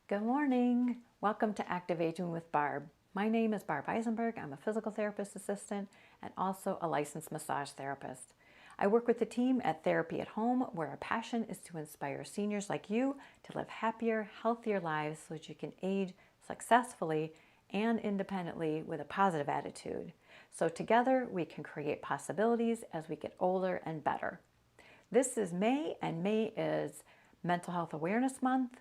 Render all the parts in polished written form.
Good morning. Welcome to Active Aging with Barb. My name is Barb Eisenberg. I'm a physical therapist assistant and also a licensed massage therapist. I work with the team at Therapy at Home, where our passion is to inspire seniors like you to live happier, healthier lives so that you can age successfully and independently with a positive attitude. So together we can create possibilities as we get older and better. This is May, and May is Mental Health Awareness Month.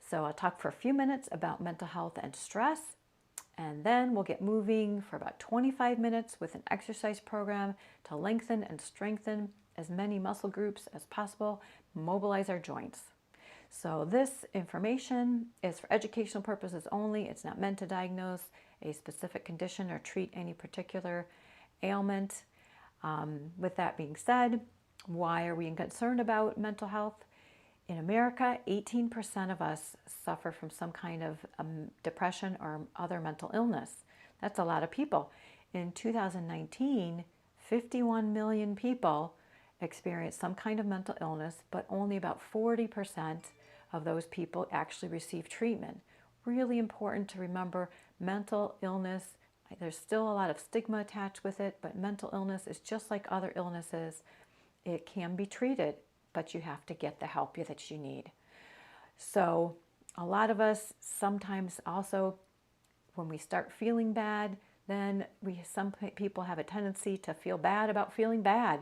So I'll talk for a few minutes about mental health and stress, and then we'll get moving for about 25 minutes with an exercise program to lengthen and strengthen as many muscle groups as possible, mobilize our joints. So this information is for educational purposes only. It's not meant to diagnose a specific condition or treat any particular ailment. With that being said, why are we concerned about mental health? In America, 18% of us suffer from some kind of depression or other mental illness. That's a lot of people. In 2019, 51 million people experienced some kind of mental illness, but only about 40% of those people actually receive treatment. Really important to remember mental illness. There's still a lot of stigma attached with it, but mental illness is just like other illnesses. It can be treated, but you have to get the help that you need. So a lot of us sometimes also, when we start feeling bad, then some people have a tendency to feel bad about feeling bad.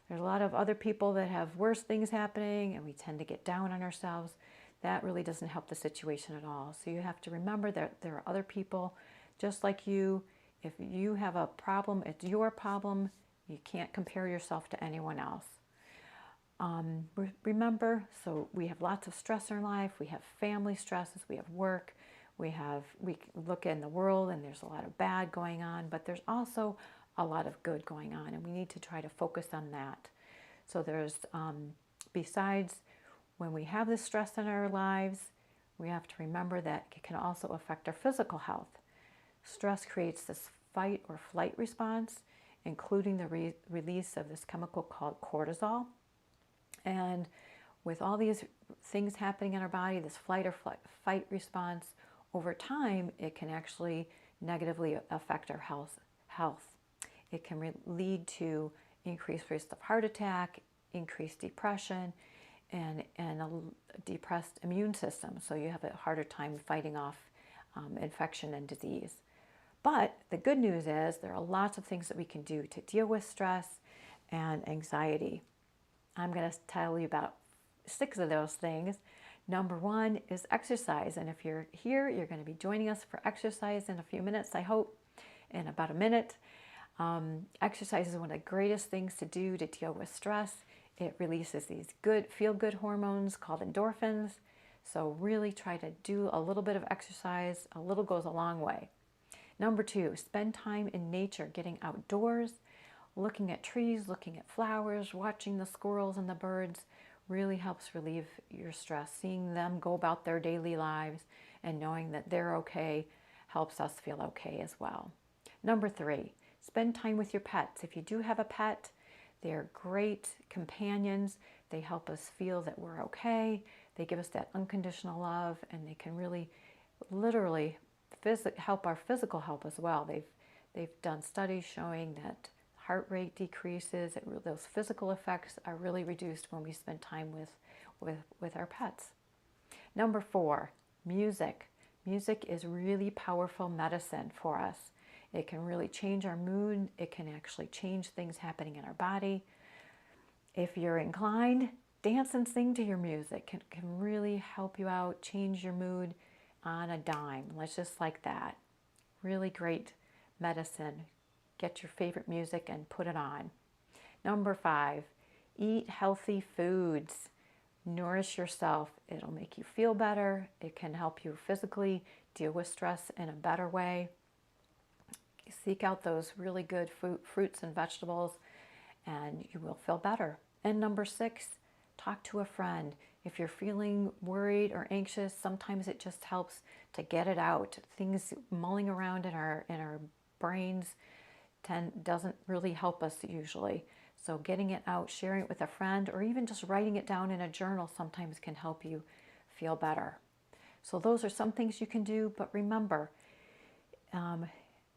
There's a lot of other people that have worse things happening, and we tend to get down on ourselves. That really doesn't help the situation at all. So you have to remember that there are other people just like you. If you have a problem, it's your problem. You can't compare yourself to anyone else. Remember, so we have lots of stress in our life. We have family stresses, we have work, we look in the world and there's a lot of bad going on, but there's also a lot of good going on, and we need to try to focus on that. So there's, besides when we have this stress in our lives, we have to remember that it can also affect our physical health. Stress creates this fight or flight response, including the release of this chemical called cortisol. And with all these things happening in our body, this flight or fight response, over time, it can actually negatively affect our health. It can lead to increased risk of heart attack, increased depression, and a depressed immune system. So you have a harder time fighting off infection and disease. But the good news is there are lots of things that we can do to deal with stress and anxiety. I'm going to tell you about 6 of those things. Number 1 is exercise. And if you're here, you're going to be joining us for exercise in a few minutes, I hope, in about a minute. Exercise is one of the greatest things to do to deal with stress. It releases these good, feel-good hormones called endorphins. So really try to do a little bit of exercise. A little goes a long way. Number 2, spend time in nature, getting outdoors. Looking at trees, looking at flowers, watching the squirrels and the birds really helps relieve your stress. Seeing them go about their daily lives and knowing that they're okay helps us feel okay as well. Number 3, spend time with your pets. If you do have a pet, they're great companions. They help us feel that we're okay. They give us that unconditional love, and they can really, literally help our physical health as well. They've done studies showing that heart rate decreases. Those physical effects are really reduced when we spend time with our pets. Number 4, music. Music is really powerful medicine for us. It can really change our mood. It can actually change things happening in our body. If you're inclined, dance and sing to your music. Can really help you out, change your mood on a dime. Let's just like that. Really great medicine. Get your favorite music and put it on. Number 5, eat healthy foods. Nourish yourself. It'll make you feel better. It can help you physically deal with stress in a better way. Seek out those really good fruits and vegetables, and you will feel better. And number 6, talk to a friend. If you're feeling worried or anxious, sometimes it just helps to get it out. Things mulling around in our brains doesn't really help us usually. So getting it out, sharing it with a friend, or even just writing it down in a journal sometimes can help you feel better. So those are some things you can do, but remember,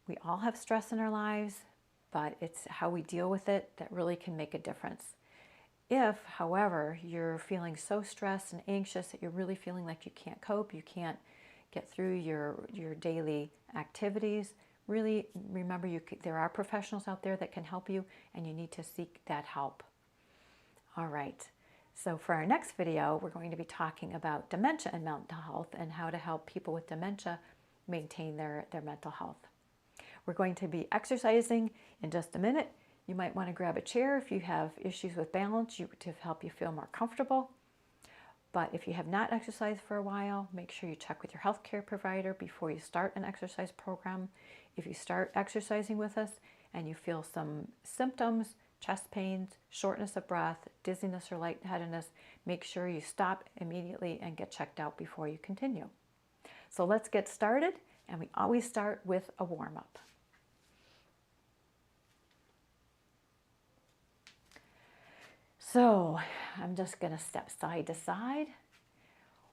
we all have stress in our lives, but it's how we deal with it that really can make a difference. If, however, you're feeling so stressed and anxious that you're really feeling like you can't cope, you can't get through your daily activities, really remember there are professionals out there that can help you, and you need to seek that help. All right, so for our next video, we're going to be talking about dementia and mental health and how to help people with dementia maintain their mental health. We're going to be exercising in just a minute. You might want to grab a chair if you have issues with balance to help you feel more comfortable. But if you have not exercised for a while, make sure you check with your healthcare provider before you start an exercise program. If you start exercising with us and you feel some symptoms, chest pains, shortness of breath, dizziness or lightheadedness, make sure you stop immediately and get checked out before you continue. So let's get started, and we always start with a warm-up. So I'm just going to step side to side.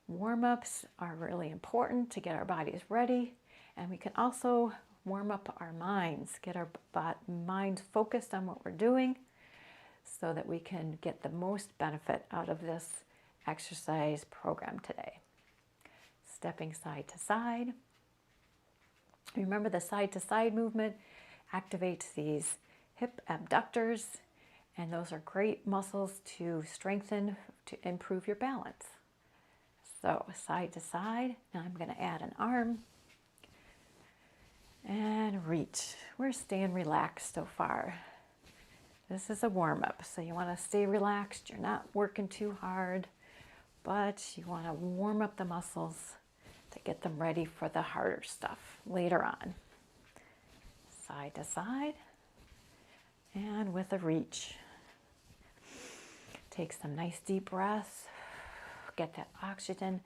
Warm-ups are really important to get our bodies ready, and we can also warm up our minds, get our minds focused on what we're doing so that we can get the most benefit out of this exercise program today. Stepping side to side. Remember, the side to side movement activates these hip abductors, and those are great muscles to strengthen, to improve your balance. So side to side, now I'm going to add an arm and reach. We're staying relaxed so far. This is a warm-up, so you want to stay relaxed. You're not working too hard, but you want to warm up the muscles to get them ready for the harder stuff later on. Side to side, and with a reach. Take some nice deep breaths. Get that oxygen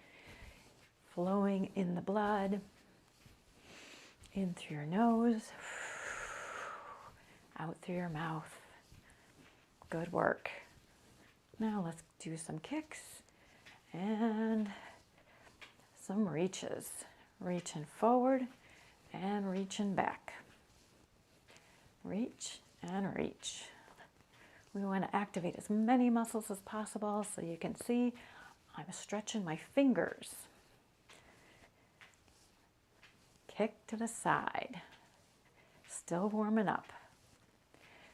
flowing in the blood, in through your nose, out through your mouth. Good work. Now let's do some kicks and some reaches. Reaching forward and reaching back. Reach and reach. We want to activate as many muscles as possible, so you can see I'm stretching my fingers. Kick to the side. Still warming up.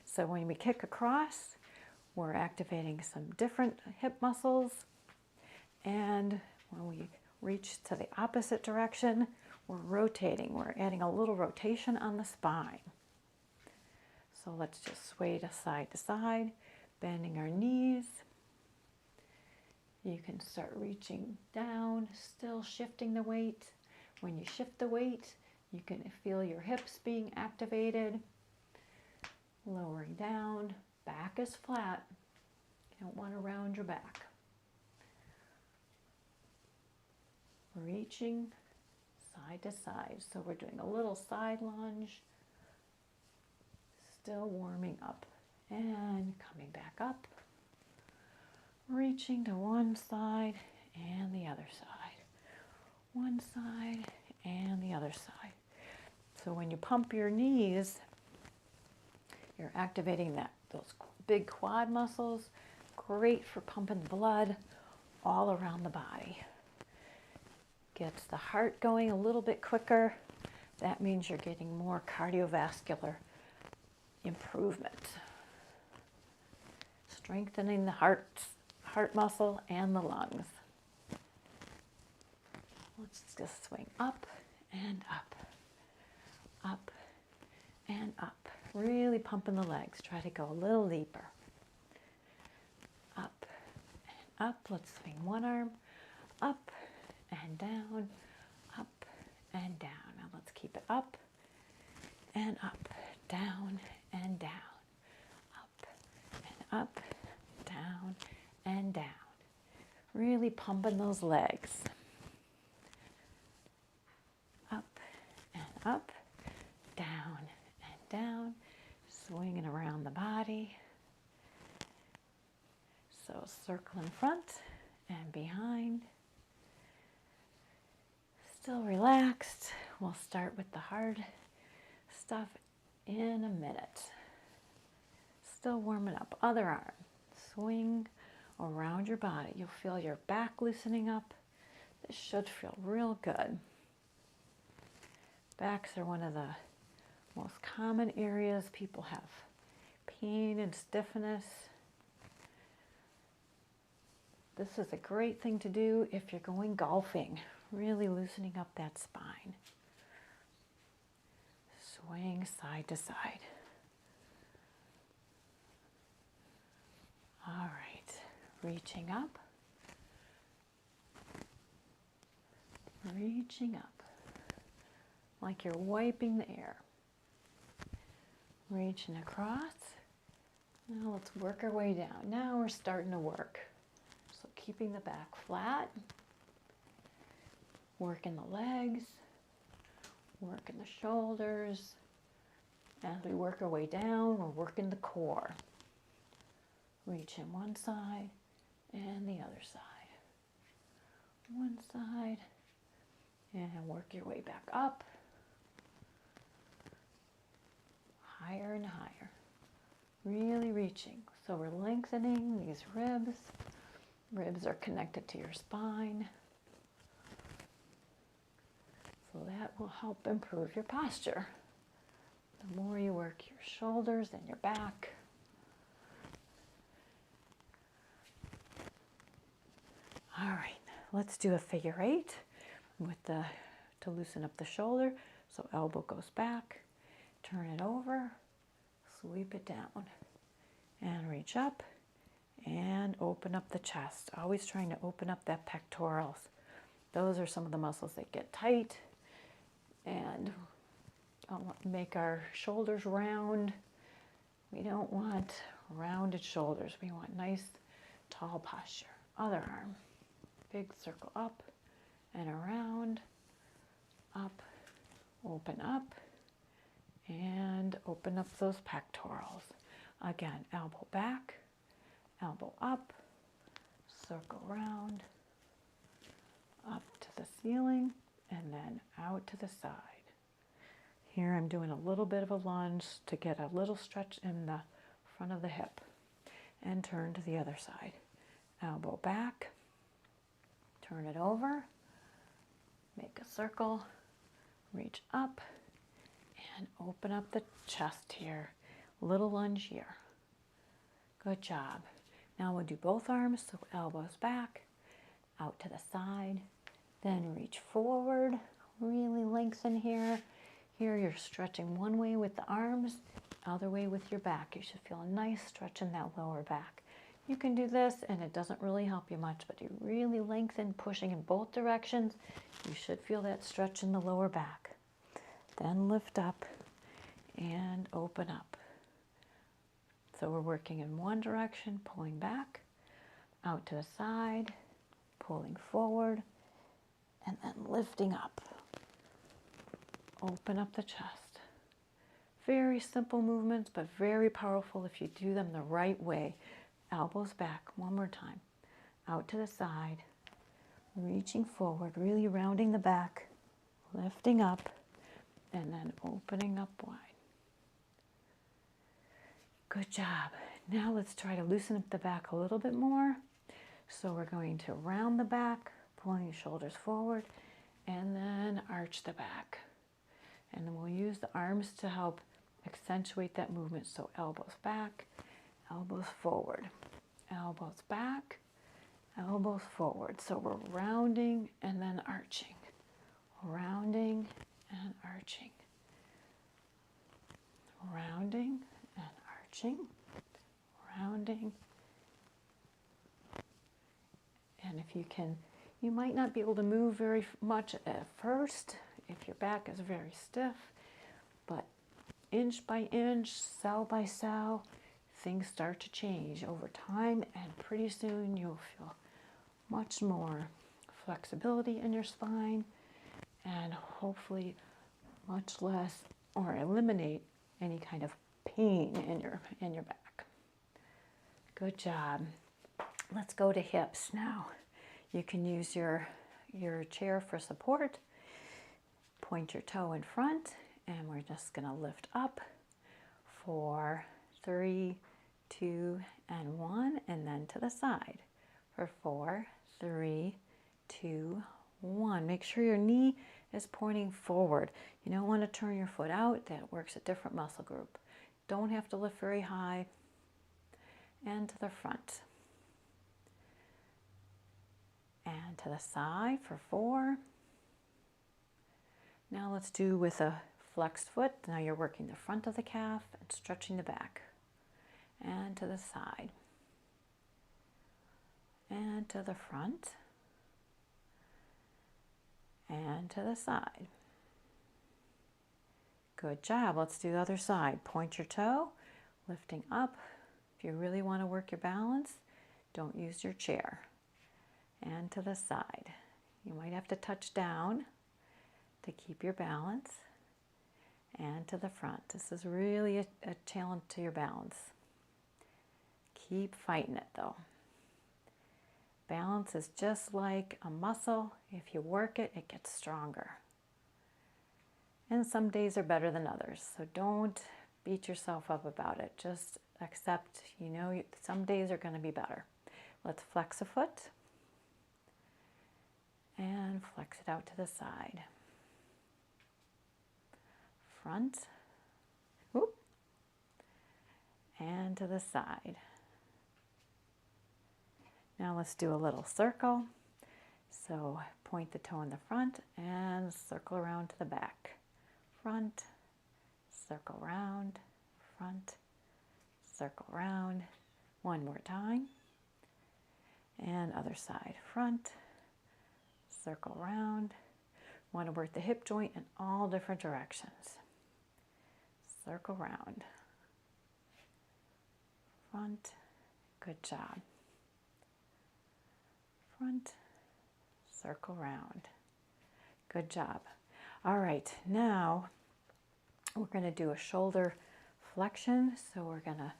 So when we kick across, we're activating some different hip muscles. And when we reach to the opposite direction, we're rotating. We're adding a little rotation on the spine. So let's just sway to side, bending our knees. You can start reaching down, still shifting the weight. When you shift the weight, you can feel your hips being activated. Lowering down, back is flat. You don't want to round your back. Reaching side to side. So we're doing a little side lunge. Still warming up and coming back up, reaching to one side and the other side, one side and the other side. So when you pump your knees, you're activating those big quad muscles, great for pumping blood all around the body. Gets the heart going a little bit quicker. That means you're getting more cardiovascular improvement. Strengthening the heart muscle and the lungs. Let's just swing up and up, up and up. Really pumping the legs. Try to go a little deeper. Up and up. Let's swing one arm up and down, up and down. Now let's keep it up and up, down and down, up and up, down and down. Really pumping those legs. Up and up, down and down, swinging around the body. So circle in front and behind. Still relaxed. We'll start with the hard stuff in a minute. Still warming up. Other arm. Swing around your body. You'll feel your back loosening up. This should feel real good. Backs are one of the most common areas people have pain and stiffness. This is a great thing to do if you're going golfing, really loosening up that spine. Swing side to side. All right, reaching up. Reaching up, like you're wiping the air. Reaching across. Now let's work our way down. Now we're starting to work. So keeping the back flat, working the legs, working the shoulders. As we work our way down, we're working the core. Reaching one side and the other side. One side. And work your way back up, higher and higher, really reaching. So we're lengthening these ribs. Ribs are connected to your spine. So that will help improve your posture. The more you work your shoulders and your back. All right, let's do a figure 8. To loosen up the shoulder. So elbow goes back, turn it over, sweep it down, and reach up and open up the chest. Always trying to open up that pectorals. Those are some of the muscles that get tight and make our shoulders round. We don't want rounded shoulders. We want nice, tall posture. Other arm, big circle up and around, up, and open up those pectorals. Again, elbow back, elbow up, circle round, up to the ceiling, and then out to the side. Here I'm doing a little bit of a lunge to get a little stretch in the front of the hip, and turn to the other side. Elbow back, turn it over, make a circle, reach up, and open up the chest here. Little lunge here. Good job. Now we'll do both arms, so elbows back, out to the side, then reach forward, really lengthen here. Here you're stretching one way with the arms, other way with your back. You should feel a nice stretch in that lower back. You can do this and it doesn't really help you much, but you really lengthen, pushing in both directions. You should feel that stretch in the lower back. Then lift up and open up. So we're working in one direction, pulling back, out to the side, pulling forward, and then lifting up. Open up the chest. Very simple movements, but very powerful if you do them the right way. Elbows back, one more time. Out to the side, reaching forward, really rounding the back, lifting up, and then opening up wide. Good job. Now let's try to loosen up the back a little bit more. So we're going to round the back, pulling the shoulders forward, and then arch the back. And then we'll use the arms to help accentuate that movement. So elbows back, elbows forward, elbows back, elbows forward. So we're rounding and then arching, rounding and arching, rounding and arching, rounding. And if you can, you might not be able to move very much at first if your back is very stiff, but inch by inch, cell by cell, things start to change over time, and pretty soon you'll feel much more flexibility in your spine and hopefully much less or eliminate any kind of pain in your back. Good job. Let's go to hips now. You can use your chair for support. Point your toe in front, and we're just going to lift up. 4, 3, 2, and 1, and then to the side for 4, 3, 2, 1. Make sure your knee is pointing forward. You don't want to turn your foot out. That works a different muscle group. Don't have to lift very high. And to the front. And to the side for 4. Now let's do with a flexed foot. Now you're working the front of the calf and stretching the back. And to the side. And to the front. And to the side. Good job. Let's do the other side. Point your toe, lifting up. If you really want to work your balance, don't use your chair. And to the side. You might have to touch down to keep your balance. And to the front. This is really a challenge to your balance. Keep fighting it though. Balance is just like a muscle. If you work it, it gets stronger. And some days are better than others. So don't beat yourself up about it. Just accept, some days are going to be better. Let's flex a foot. And flex it out to the side. Front. Whoop. And to the side. Now let's do a little circle. So point the toe in the front and circle around to the back. Front, circle round, front, circle round. One more time. And other side. Front, circle round. Want to work the hip joint in all different directions. Circle round. Front. Good job. Front. Circle round. Good job. All right, now we're going to do a shoulder flexion. So we're going to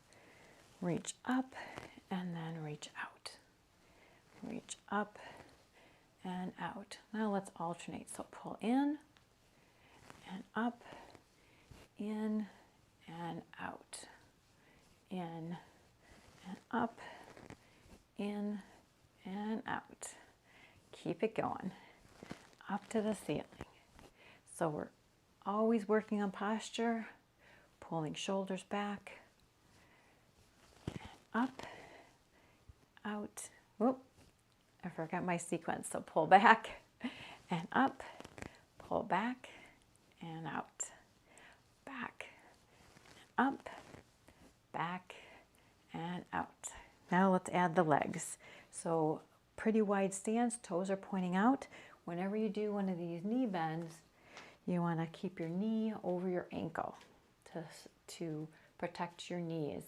reach up and then reach out. Reach up and out. Now let's alternate. So pull in and up, in and out, in and up, in and out. Keep it going, up to the ceiling. So we're always working on posture, pulling shoulders back, up, out. Whoop, I forgot my sequence. So pull back and up, pull back and out, back, up, back and out. Now let's add the legs. So pretty wide stance, toes are pointing out. Whenever you do one of these knee bends, you want to keep your knee over your ankle to protect your knees.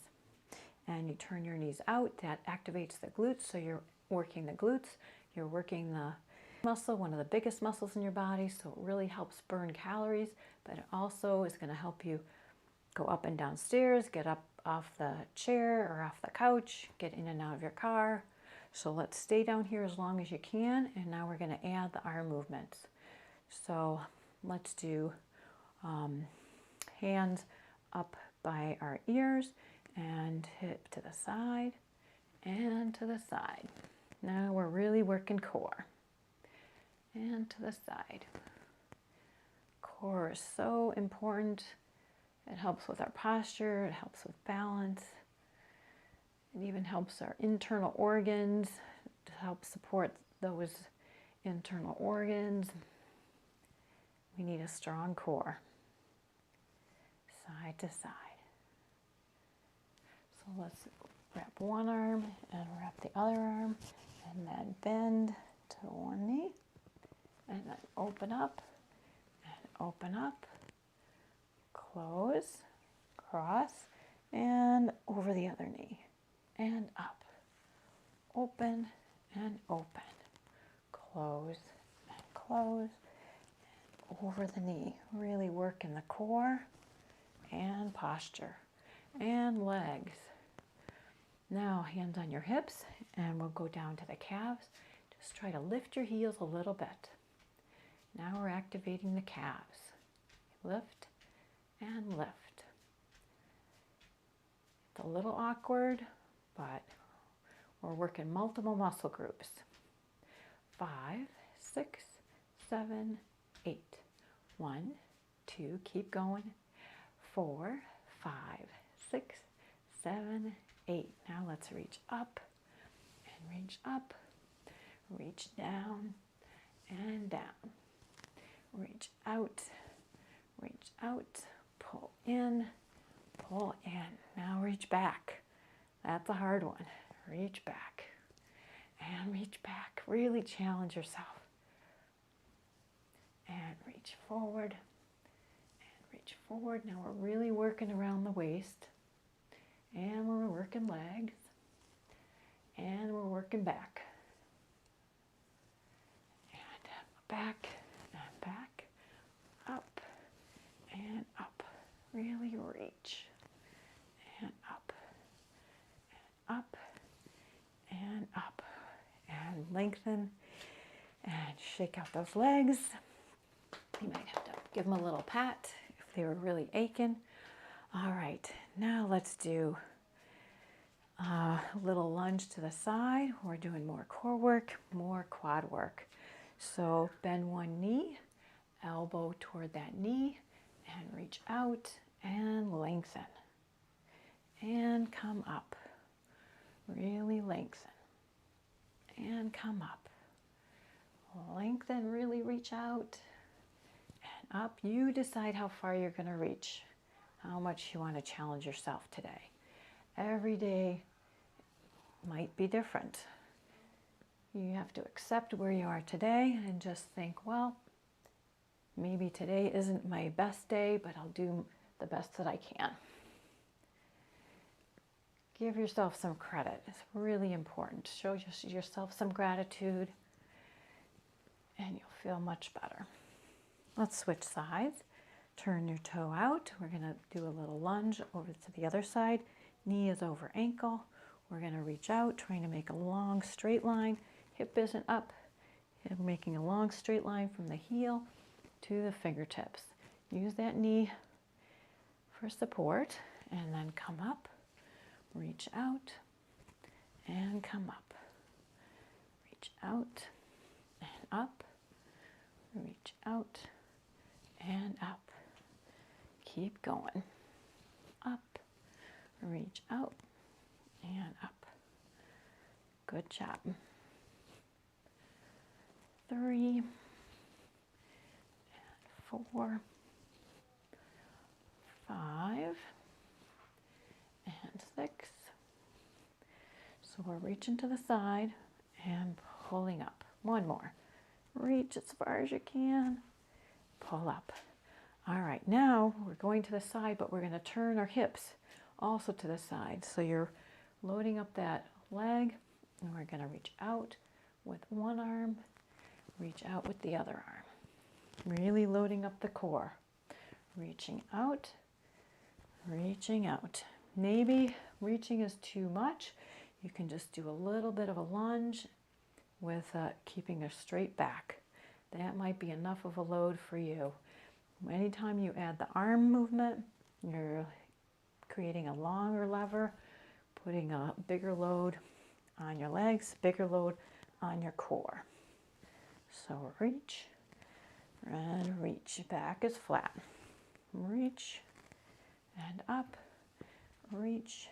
And you turn your knees out. That activates the glutes, so you're working the glutes. You're working the muscle, one of the biggest muscles in your body, so it really helps burn calories, but it also is going to help you go up and down stairs, get up off the chair or off the couch, get in and out of your car. So let's stay down here as long as you can, and now we're going to add the arm movements. So let's do hands up by our ears and hip to the side and to the side. Now we're really working core. And to the side. Core is so important. It helps with our posture, it helps with balance. It even helps our internal organs to help support those internal organs. We need a strong core, side to side. So let's wrap one arm and wrap the other arm, and then bend to one knee, and then open up, close, cross, and over the other knee, and up, open, and open, close, and close, and over the knee. Really work in the core and posture and legs. Now hands on your hips, and we'll go down to the calves. Just try to lift your heels a little bit. Now we're activating the calves. Lift and lift. It's a little awkward, but we're working multiple muscle groups. 5, 6, 7, 8. 1, 2, keep going. 4, 5, 6, 7, 8. Now let's reach up and reach up. Reach down and down. Reach out, pull in, pull in. Now reach back. That's a hard one. Reach back and reach back. Really challenge yourself. And reach forward and reach forward. Now we're really working around the waist. And we're working legs. And we're working back. And back and back. Up and up. Really reach. And up. And up. And up. And lengthen. And shake out those legs. You might have to give them a little pat if they were really aching. All right, now let's do a little lunge to the side. We're doing more core work, more quad work. So bend one knee, elbow toward that knee, and reach out and lengthen. And come up. Really lengthen. And come up. Lengthen, really reach out. And up. You decide how far you're going to reach. How much you want to challenge yourself today. Every day might be different. You have to accept where you are today and just think, well, maybe today isn't my best day, but I'll do the best that I can. Give yourself some credit. It's really important. Show yourself some gratitude and you'll feel much better. Let's switch sides. Turn your toe out. We're going to do a little lunge over to the other side. Knee is over ankle. We're going to reach out, trying to make a long straight line. Hip isn't up. We're making a long straight line from the heel to the fingertips. Use that knee for support and then come up, reach out and come up. Reach out and up, reach out and up. Keep going. Up, reach out, and up. Good job. 3, and 4, 5, and 6. So we're reaching to the side and pulling up. One more. Reach as far as you can. Pull up. All right, now we're going to the side, but we're going to turn our hips also to the side. So you're loading up that leg, and we're going to reach out with one arm, reach out with the other arm. Really loading up the core. Reaching out, reaching out. Maybe reaching is too much. You can just do a little bit of a lunge with keeping a straight back. That might be enough of a load for you. Anytime you add the arm movement, you're creating a longer lever, putting a bigger load on your legs, bigger load on your core. So reach and reach. Back is flat. Reach and up, reach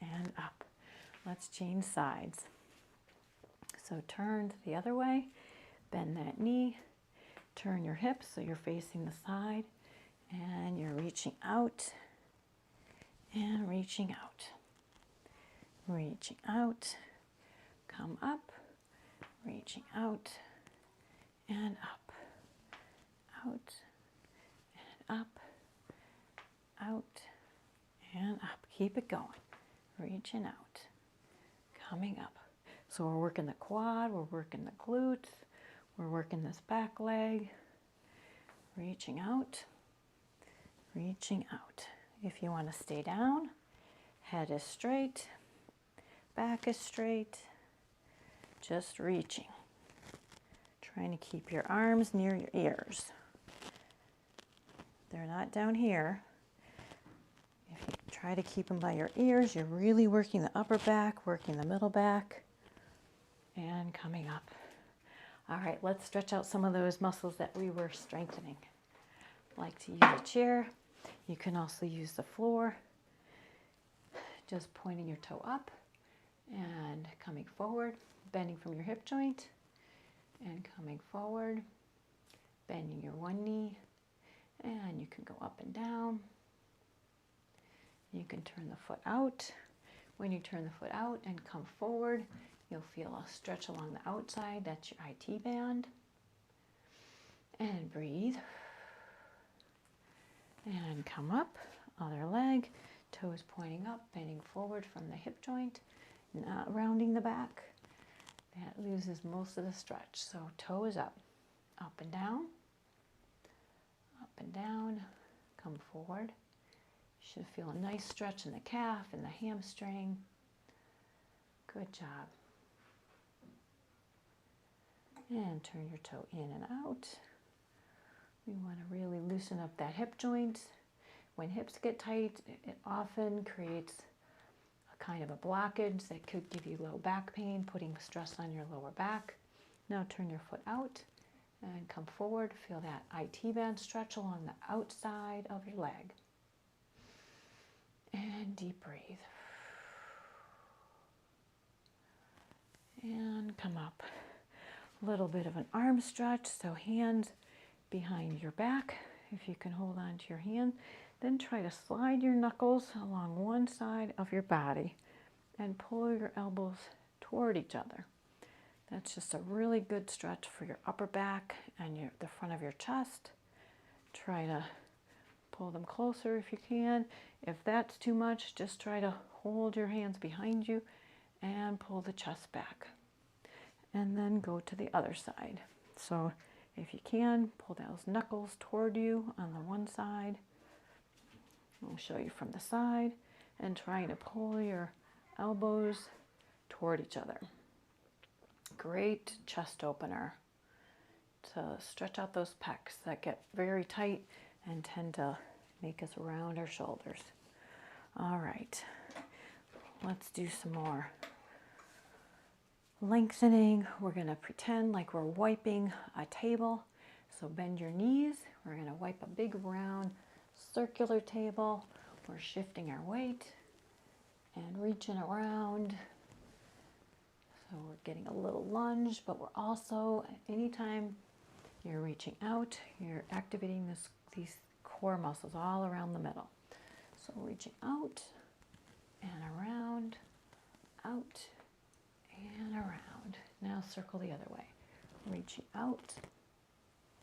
and up. Let's change sides. So turn to the other way, bend that knee, turn your hips so you're facing the side, and you're reaching out and reaching out. Reaching out, come up, reaching out and up, out and up, out and up. Keep it going. Reaching out, coming up. So we're working the quad, we're working the glutes, we're working this back leg. Reaching out, reaching out. If you want to stay down, head is straight, back is straight, just reaching. Trying to keep your arms near your ears. They're not down here. If you try to keep them by your ears, you're really working the upper back, working the middle back, and coming up. All right, let's stretch out some of those muscles that we were strengthening. Like to use a chair. You can also use the floor. Just pointing your toe up and coming forward, bending from your hip joint and coming forward, bending your one knee, and you can go up and down. You can turn the foot out. When you turn the foot out and come forward, you'll feel a stretch along the outside. That's your IT band. And breathe. And come up, other leg, toes pointing up, bending forward from the hip joint, not rounding the back. That loses most of the stretch. So toe is up and down, come forward. You should feel a nice stretch in the calf and the hamstring. Good job. And turn your toe in and out. We want to really loosen up that hip joint. When hips get tight, it often creates a kind of a blockage that could give you low back pain, putting stress on your lower back. Now turn your foot out and come forward. Feel that IT band stretch along the outside of your leg. And deep breathe. And come up. A little bit of an arm stretch, so hands behind your back, if you can hold on to your hand. Then try to slide your knuckles along one side of your body and pull your elbows toward each other. That's just a really good stretch for your upper back and the front of your chest. Try to pull them closer if you can. If that's too much, just try to hold your hands behind you and pull the chest back. And then go to the other side. So if you can, pull those knuckles toward you on the one side. I'll show you from the side. And trying to pull your elbows toward each other. Great chest opener to stretch out those pecs that get very tight and tend to make us round our shoulders. All right, let's do some more lengthening. We're going to pretend like we're wiping a table. So bend your knees. We're going to wipe a big round circular table. We're shifting our weight and reaching around. So we're getting a little lunge, but we're also, anytime you're reaching out, you're activating these core muscles all around the middle. So reaching out and around, out and around. Now circle the other way. Reaching out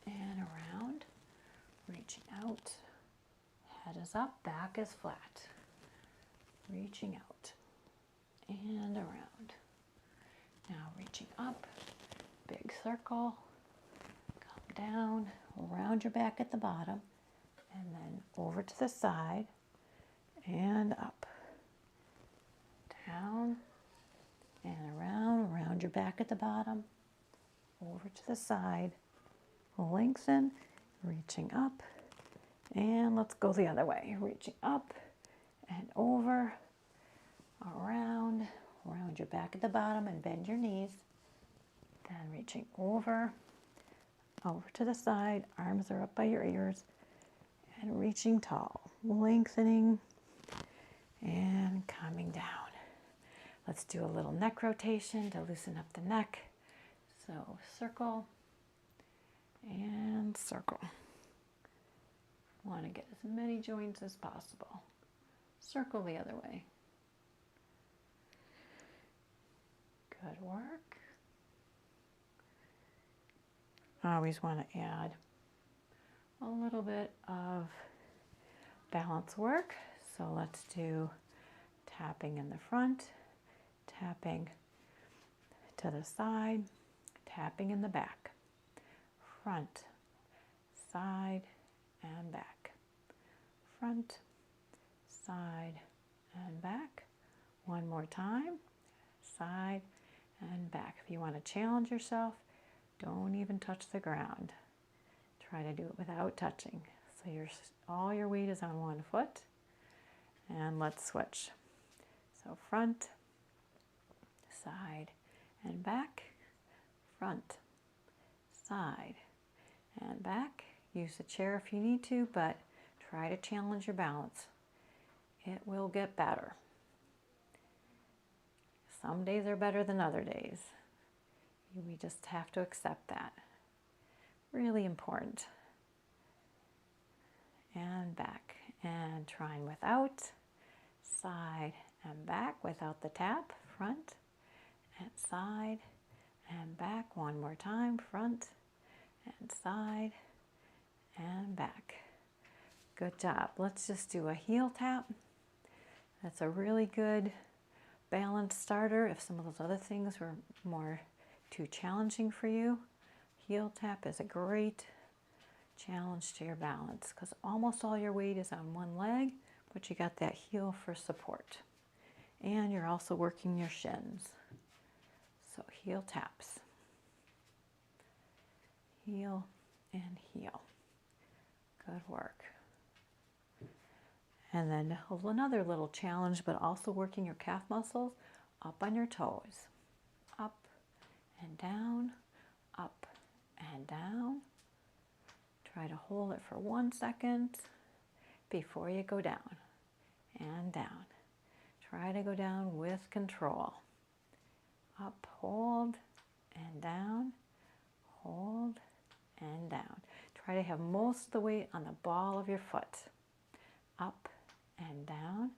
and around, reaching out. Head is up, back is flat. Reaching out and around. Now reaching up, big circle, come down, round your back at the bottom, and then over to the side and up, down and around, round your back at the bottom, over to the side, lengthen, reaching up, and let's go the other way, reaching up and over, around, round your back at the bottom and bend your knees. Then reaching over to the side, arms are up by your ears, and reaching tall, lengthening and coming down. Let's do a little neck rotation to loosen up the neck. So circle and circle. Want to get as many joints as possible. Circle the other way. Good work. I always want to add a little bit of balance work. So let's do tapping in the front, tapping to the side, tapping in the back, front, side, and back, front, side, and back. One more time, side and back. If you want to challenge yourself, Don't even touch the ground. Try to do it without touching. So all your weight is on one foot. And let's switch. So front, side, and back. Front, side, and back. Use the chair if you need to, but try to challenge your balance. It will get better. Some days are better than other days. We just have to accept that. Really important. And back. And trying without. Side and back without the tap. Front and side and back. One more time. Front and side and back. Good job. Let's just do a heel tap. That's a really good balance starter. If some of those other things were more too challenging for you, heel tap is a great challenge to your balance because almost all your weight is on one leg, but you got that heel for support. And you're also working your shins. So heel taps. Heel and heel. Good work. And then another little challenge, but also working your calf muscles, up on your toes. Up and down, up and down. Try to hold it for 1 second before you go down and down. Try to go down with control. Up, hold, and down, hold, and down. Try to have most of the weight on the ball of your foot. Up and down,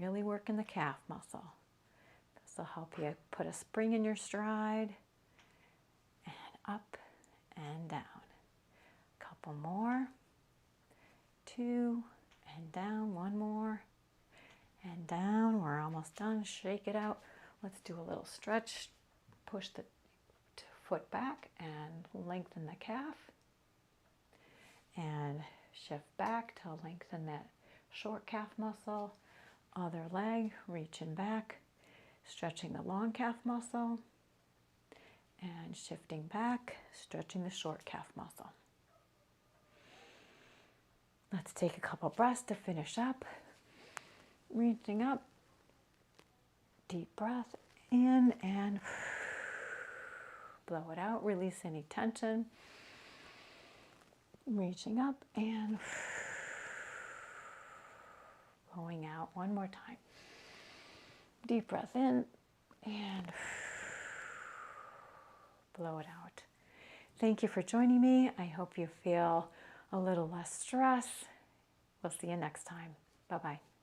really working the calf muscle. This will help you put a spring in your stride. And up and down. Couple more. 2 and down. 1 more. And down. We're almost done. Shake it out. Let's do a little stretch. Push the foot back and lengthen the calf. And shift back to lengthen that short calf muscle. Other leg, reaching back. Stretching the long calf muscle. And shifting back, stretching the short calf muscle. Let's take a couple breaths to finish up. Reaching up. Deep breath in and blow it out. Release any tension. Reaching up and blowing out. One more time. Deep breath in and blow it out. Thank you for joining me. I hope you feel a little less stress. We'll see you next time. Bye-bye.